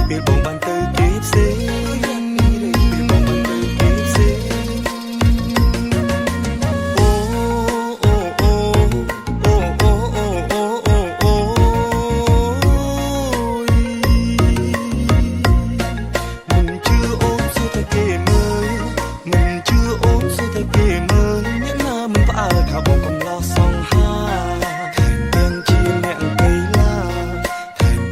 ពេលបងបានទៅគេផ្សេងពេលបងបានទៅគេផ្សេងអូអូអូអូអូអូអូអូមិនជឿអូនសុទ្ធតែគេមើលមិនជឿអូនសុទ្ធតែគេមើលអ្នកណាមិនផ្អើលថាបងកំឡោះសង្ហាទាំងជាអ្នកកីឡា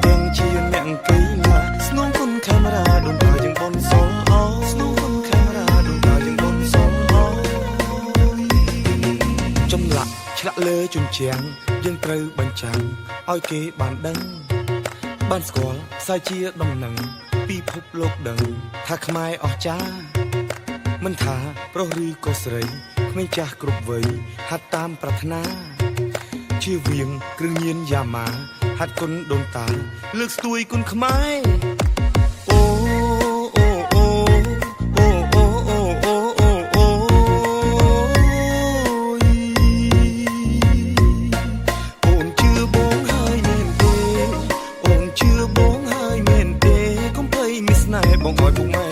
ទាំងជាអ្នកកីឡាស្នងគុណកាមេរ៉ាដូនតាជាងបងសងអោស្នងគុណកាមេរ៉ាដូនតាជាងបងសងអោចម្លាក់ឆ្លាក់លើជញ្ជាំងយើងត្រូវបញ្ចាំងឲ្យគេបានដឹងបានស្គាល់ផ្សាយជាដំណឹងពិភពលោកដឹងថាខ្មែរអស្ចារ្យមិនថាប្រុសឬក៏ស្រីក្មេងចាស់គ្រប់វ័យហាត់តាមប្រាថ្នាជៀសវាងគ្រឿងញៀនយ៉ាម៉ាហាត់គុណដូនតាលើកស្ទួយគុណខ្មែរអូអូអូអូអូអូអូអូអូអូនជឿបងហើយមែនទេអូនជឿបងហើយមែនទេកុំភ័យមានស្នេហ៍បងឲ្យពុកម៉ែ